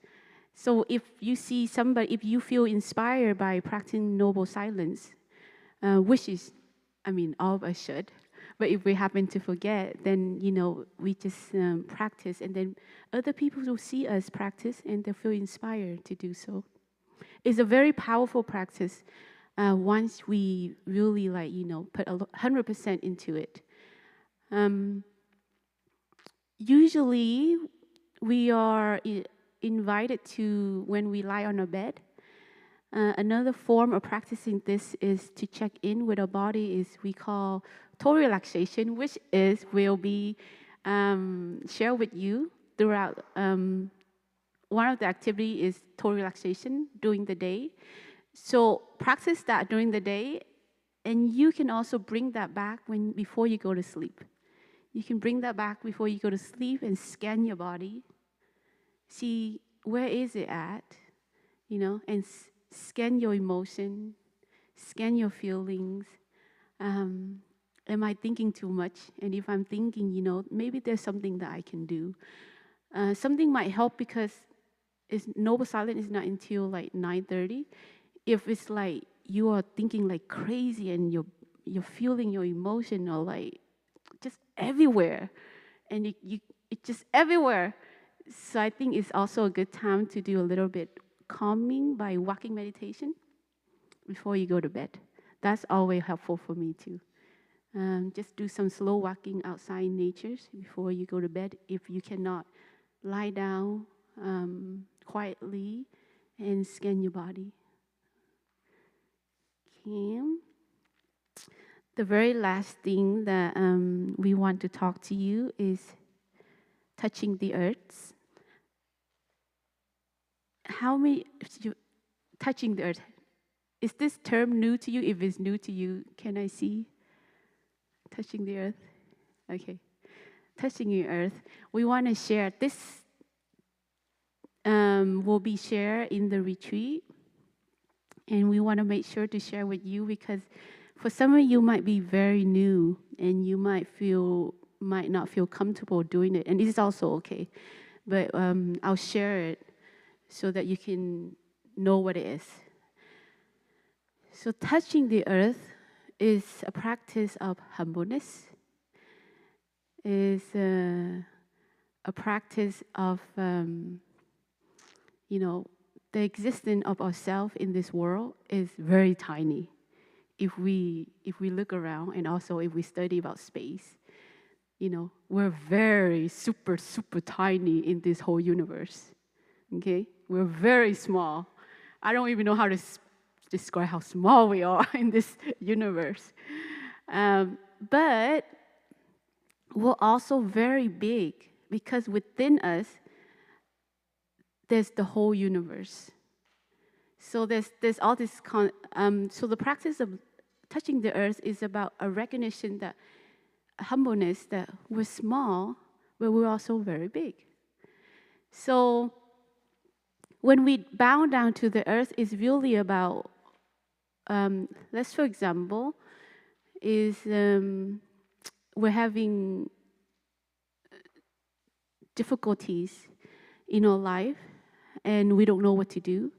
So if you see somebody, if you feel inspired by practicing noble silence, which is, I mean, all of us should, but if we happen to forget, then, we just practice, and then other people will see us practice and they'll feel inspired to do so. It's a very powerful practice once we really, put 100% into it. Usually, we are invited to, when we lie on our bed, another form of practicing this is to check in with our body, is we call total relaxation, which will be shared with you throughout. One of the activity is total relaxation during the day. So practice that during the day, and you can also bring that back before you go to sleep. You can bring that back before you go to sleep and scan your body. See, where is it at? And scan your emotion, scan your feelings. Am I thinking too much? And if I'm thinking, maybe there's something that I can do. Something might help because noble silence is not until like 9:30. If it's like you are thinking like crazy and you're feeling your emotion or like just everywhere, and it's just everywhere. So I think it's also a good time to do a little bit calming by walking meditation before you go to bed. That's always helpful for me too. Just do some slow walking outside in nature before you go to bed. If you cannot, lie down quietly and scan your body. Okay. The very last thing that we want to talk to you is touching the earth. Touching the earth? Is this term new to you? If it's new to you, can I see? Touching the earth? Okay. Touching the earth. We want to share. This will be shared in the retreat. And we want to make sure to share with you because for some of you might be very new and you might not feel comfortable doing it. And this is also okay. But I'll share it so that you can know what it is. So touching the earth is a practice of humbleness, is a practice of, the existence of ourselves in this world is very tiny. If we look around, and also if we study about space, we're very super, super tiny in this whole universe. Okay? We're very small. I don't even know how to describe how small we are in this universe. But we're also very big because within us, there's the whole universe. So there's all this. So the practice of touching the earth is about a recognition that humbleness that we're small, but we're also very big. So when we bow down to the earth, it's really about. Let's, for example, we're having difficulties in our life, and we don't know what to do.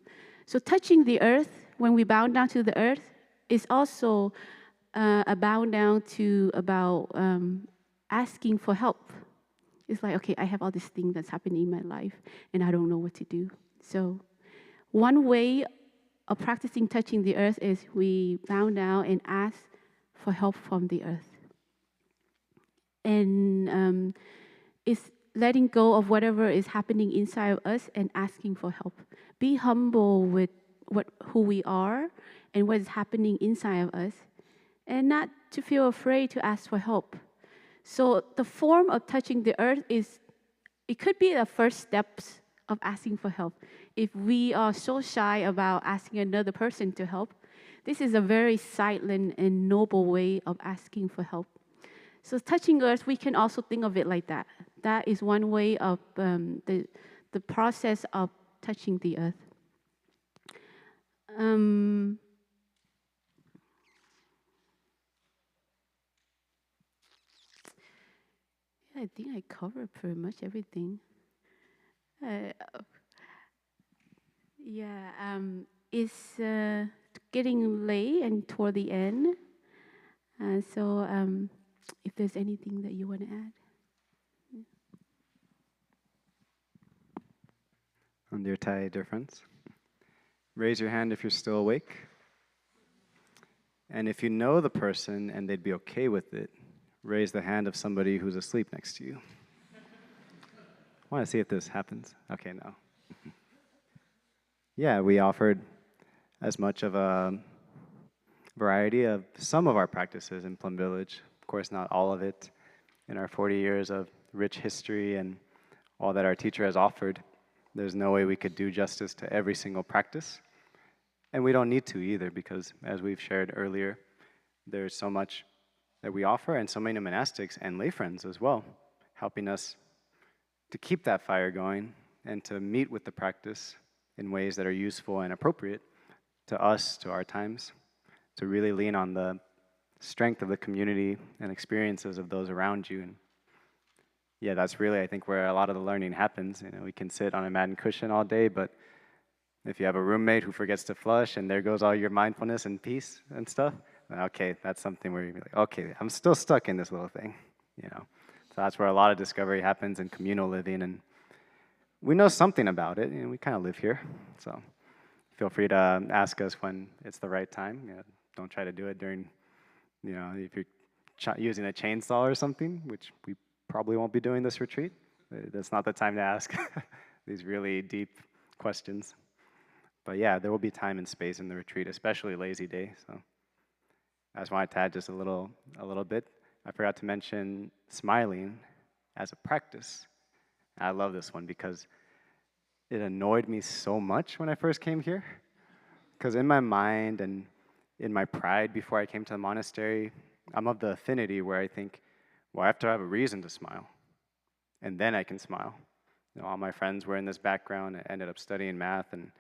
So touching the earth, when we bow down to the earth, is also a bow down to about asking for help. It's like, okay, I have all these things that's happening in my life, and I don't know what to do. So one way of practicing touching the earth is we bow down and ask for help from the earth. And is letting go of whatever is happening inside of us and asking for help. Be humble with who we are and what is happening inside of us, and not to feel afraid to ask for help. So the form of touching the earth is, it could be the first steps of asking for help. If we are so shy about asking another person to help, this is a very silent and noble way of asking for help. So touching earth, we can also think of it like that. That is one way of the process of touching the earth. I think I covered pretty much everything. Uh, yeah, it's getting late and toward the end. So if there's anything that you want to add. On dear Thai, dear friends, raise your hand if you're still awake. And if you know the person and they'd be okay with it, raise the hand of somebody who's asleep next to you. I want to see if this happens. Okay, no. Yeah, we offered as much of a variety of some of our practices in Plum Village. Of course, not all of it. In our 40 years of rich history and all that our teacher has offered, there's no way we could do justice to every single practice. And we don't need to either, because as we've shared earlier, there's so much that we offer, and so many monastics and lay friends as well, helping us to keep that fire going and to meet with the practice in ways that are useful and appropriate to us, to our times, to really lean on the strength of the community and experiences of those around you. And yeah, that's really, I think, where a lot of the learning happens. You know, we can sit on a mat and cushion all day, but if you have a roommate who forgets to flush and there goes all your mindfulness and peace and stuff, then okay, that's something where you're like, okay, I'm still stuck in this little thing, you know. So that's where a lot of discovery happens in communal living, and we know something about it. You know, we kind of live here, so feel free to ask us when it's the right time. You know, don't try to do it during, you know, if you're using a chainsaw or something, which we probably won't be doing this retreat. That's not the time to ask these really deep questions. But yeah, there will be time and space in the retreat, especially lazy day. So I just wanted to add just a little bit. I forgot to mention smiling as a practice. I love this one because it annoyed me so much when I first came here. Because in my mind and in my pride before I came to the monastery, I'm of the affinity where I think, well, I have to have a reason to smile, and then I can smile. You know, all my friends were in this background. I ended up studying math and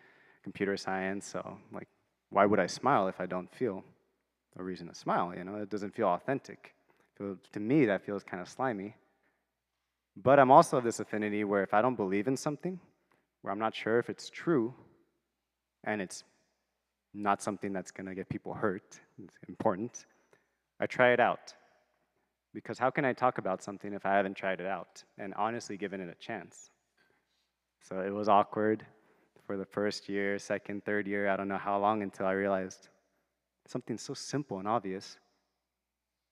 computer science, so like, why would I smile if I don't feel a reason to smile? You know, it doesn't feel authentic. So to me, that feels kind of slimy. But I'm also of this affinity where if I don't believe in something, where I'm not sure if it's true, and it's not something that's going to get people hurt, it's important, I try it out. Because how can I talk about something if I haven't tried it out and honestly given it a chance? So it was awkward for the first year, second, third year, I don't know how long, until I realized something so simple and obvious.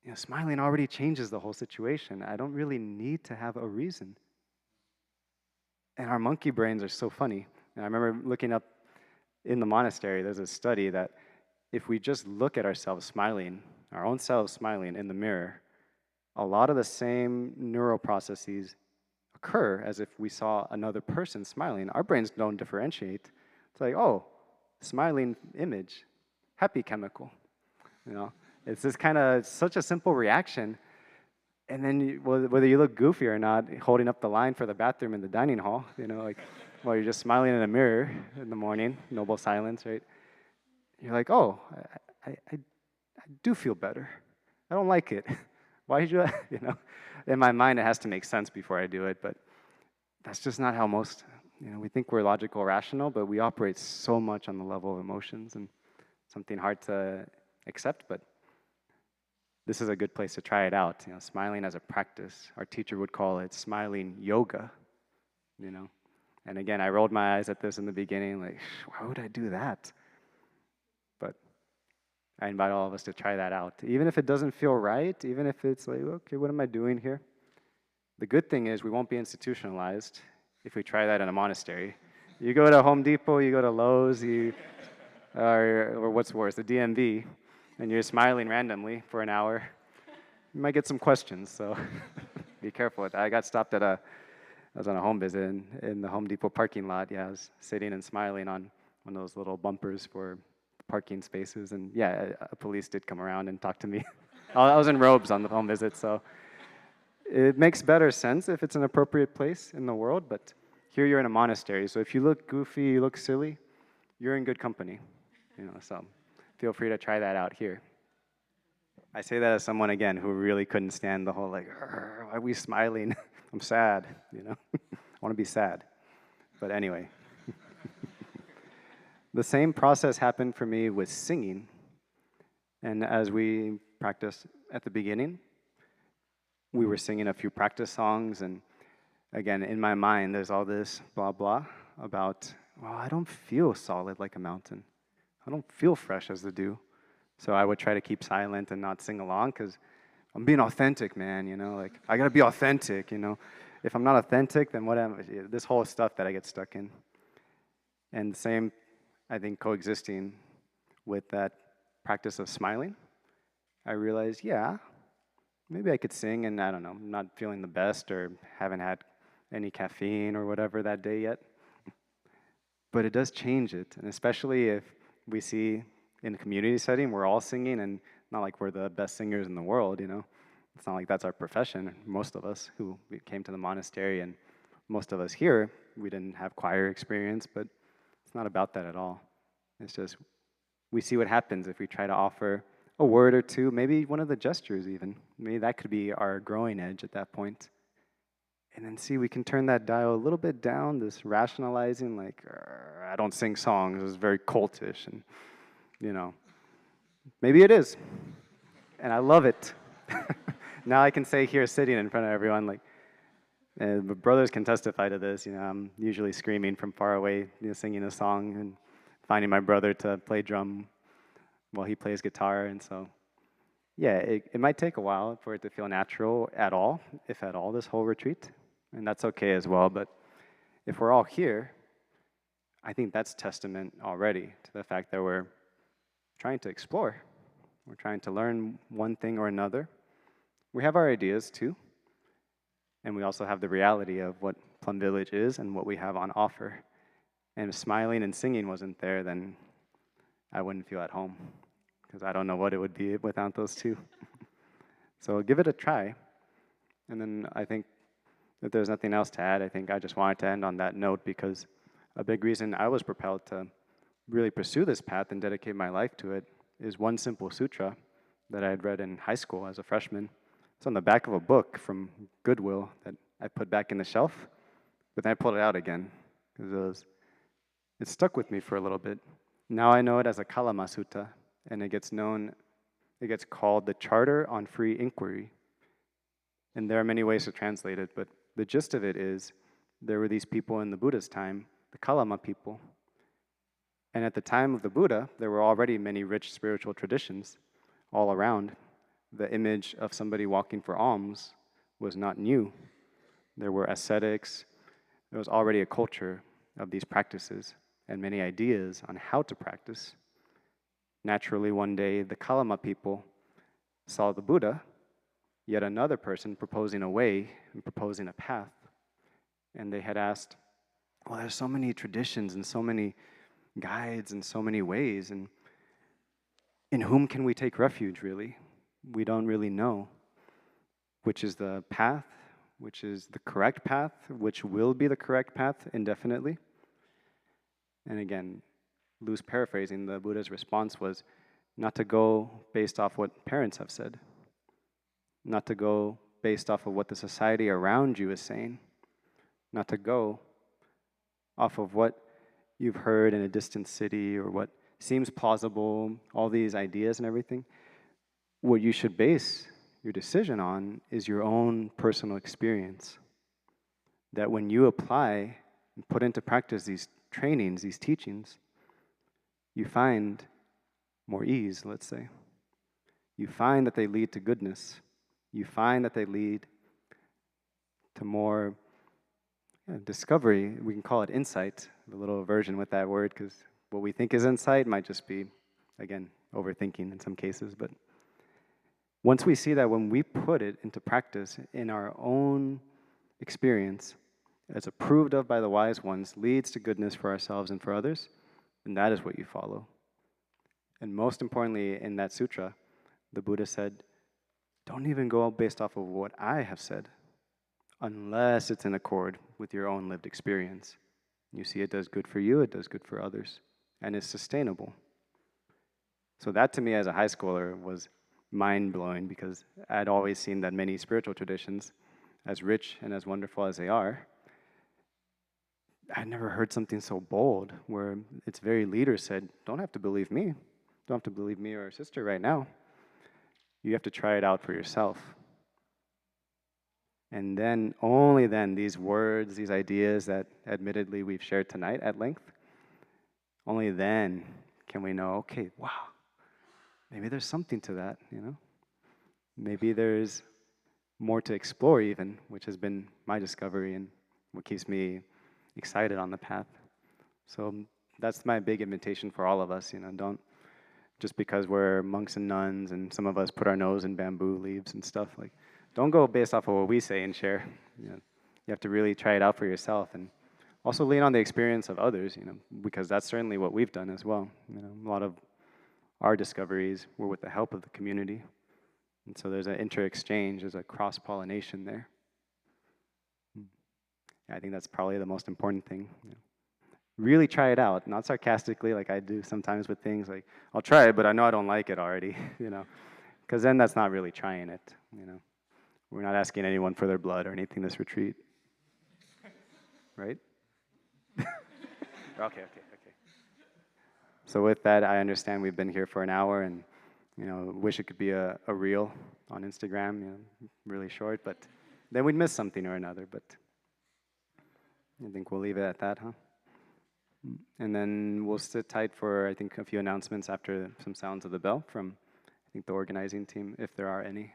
You know, smiling already changes the whole situation. I don't really need to have a reason. And our monkey brains are so funny. And I remember looking up in the monastery, there's a study that if we just look at ourselves smiling, our own selves smiling in the mirror, a lot of the same neural processes occur as if we saw another person smiling. Our brains don't differentiate. It's like, oh, smiling image, happy chemical. You know, it's this kind of such a simple reaction. And then whether you look goofy or not, holding up the line for the bathroom in the dining hall, you know, like while you're just smiling in a mirror in the morning, noble silence, right? You're like, oh, I do feel better. I don't like it. Why did you, you know? In my mind, it has to make sense before I do it, but that's just not how most, you know, we think we're logical, rational, but we operate so much on the level of emotions, and something hard to accept, but this is a good place to try it out. You know, smiling as a practice. Our teacher would call it smiling yoga, you know? And again, I rolled my eyes at this in the beginning, like, why would I do that? But I invite all of us to try that out. Even if it doesn't feel right, even if it's like, okay, what am I doing here? The good thing is we won't be institutionalized if we try that in a monastery. You go to Home Depot, you go to Lowe's, or what's worse, the DMV, and you're smiling randomly for an hour, you might get some questions. So be careful with that. I was on a home visit in the Home Depot parking lot. Yeah, I was sitting and smiling on one of those little bumpers for parking spaces, and yeah, a police did come around and talk to me. I was in robes on the home visit, so it makes better sense if it's an appropriate place in the world, but here you're in a monastery, so if you look goofy, you look silly, you're in good company, so feel free to try that out here. I say that as someone, again, who really couldn't stand the whole, like, why are we smiling? I'm sad, I want to be sad. But anyway, the same process happened for me with singing. And as we practiced at the beginning, we were singing a few practice songs, and again, in my mind, there's all this blah, blah about, well, I don't feel solid like a mountain. I don't feel fresh as the dew. So I would try to keep silent and not sing along because I'm being authentic, man, like, I gotta be authentic, If I'm not authentic, then what am I? This whole stuff that I get stuck in. And same, I think, coexisting with that practice of smiling, I realized, yeah, maybe I could sing and I don't know, I'm not feeling the best or haven't had any caffeine or whatever that day yet. But it does change it. And especially if we see in a community setting, we're all singing and not like we're the best singers in the world, It's not like that's our profession. Most of us who came to the monastery and most of us here, we didn't have choir experience, but it's not about that at all. It's just we see what happens if we try to offer a word or two, maybe one of the gestures even. Maybe that could be our growing edge at that point. And then see, we can turn that dial a little bit down, this rationalizing, like, I don't sing songs, it's very cultish, and, maybe it is. And I love it. Now I can say here, sitting in front of everyone, like, and the brothers can testify to this, I'm usually screaming from far away, singing a song, and finding my brother to play drum while he plays guitar, and so, yeah, it might take a while for it to feel natural at all, if at all, this whole retreat, and that's okay as well, but if we're all here, I think that's testament already to the fact that we're trying to explore. We're trying to learn one thing or another. We have our ideas too, and we also have the reality of what Plum Village is and what we have on offer. And if smiling and singing wasn't there, then I wouldn't feel at home, because I don't know what it would be without those two. So give it a try. And then I think if there's nothing else to add, I think I just wanted to end on that note, because a big reason I was propelled to really pursue this path and dedicate my life to it is one simple sutra that I had read in high school as a freshman. It's on the back of a book from Goodwill that I put back in the shelf, but then I pulled it out again because it stuck with me for a little bit. Now I know it as a Kalama Sutta, and it gets called the Charter on Free Inquiry. And there are many ways to translate it, but the gist of it is there were these people in the Buddha's time, the Kalama people. And at the time of the Buddha, there were already many rich spiritual traditions all around. The image of somebody walking for alms was not new. There were ascetics. There was already a culture of these practices and many ideas on how to practice. Naturally, one day, the Kalama people saw the Buddha, yet another person proposing a way and proposing a path. And they had asked, well, there's so many traditions and so many guides and so many ways, and in whom can we take refuge, really? We don't really know which is the path, which is the correct path, which will be the correct path indefinitely. And again, loose paraphrasing, the Buddha's response was not to go based off what parents have said, not to go based off of what the society around you is saying, not to go off of what you've heard in a distant city or what seems plausible, all these ideas and everything. What you should base your decision on is your own personal experience. That when you apply and put into practice these trainings, these teachings, you find more ease, let's say. You find that they lead to goodness. You find that they lead to more discovery. We can call it insight, a little aversion with that word, because what we think is insight might just be, again, overthinking in some cases. But once we see that when we put it into practice in our own experience, as approved of by the wise ones, leads to goodness for ourselves and for others, then that is what you follow. And most importantly, in that sutra, the Buddha said, don't even go based off of what I have said, unless it's in accord with your own lived experience. You see it does good for you, it does good for others, and is sustainable. So that to me as a high schooler was mind-blowing, because I'd always seen that many spiritual traditions, as rich and as wonderful as they are, I'd never heard something so bold where its very leader said, don't have to believe me. Don't have to believe me or our sister right now. You have to try it out for yourself. And then, only then, these words, these ideas that admittedly we've shared tonight at length, only then can we know, okay, wow, maybe there's something to that, you know? Maybe there's more to explore even, which has been my discovery and what keeps me excited on the path. So that's my big invitation for all of us, you know, don't, just because we're monks and nuns and some of us put our nose in bamboo leaves and stuff, like, don't go based off of what we say and share. You know, you have to really try it out for yourself, and also lean on the experience of others, you know, because that's certainly what we've done as well. You know, a lot of our discoveries were with the help of the community. And so there's an inter-exchange, there's a cross-pollination there. I think that's probably the most important thing. You know. Really try it out, not sarcastically like I do sometimes with things like, I'll try it, but I know I don't like it already, you know, because then that's not really trying it, you know. We're not asking anyone for their blood or anything this retreat, right? Okay. So with that, I understand we've been here for an hour, and you know, wish it could be a reel on Instagram, you know, really short, but then we'd miss something or another. But I think we'll leave it at that, huh? And then we'll sit tight for, I think, a few announcements after some sounds of the bell from, I think, the organizing team, if there are any.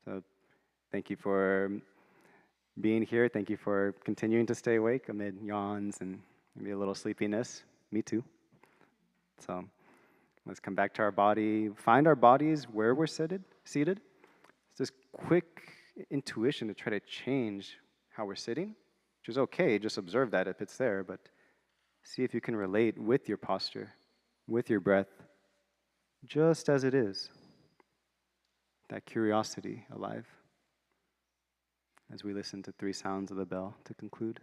So thank you for being here. Thank you for continuing to stay awake amid yawns and maybe a little sleepiness. Me too. So let's come back to our body. Find our bodies where we're seated. It's this quick intuition to try to change how we're sitting, which is okay. Just observe that if it's there, but see if you can relate with your posture, with your breath, just as it is. That curiosity alive as we listen to 3 sounds of the bell to conclude.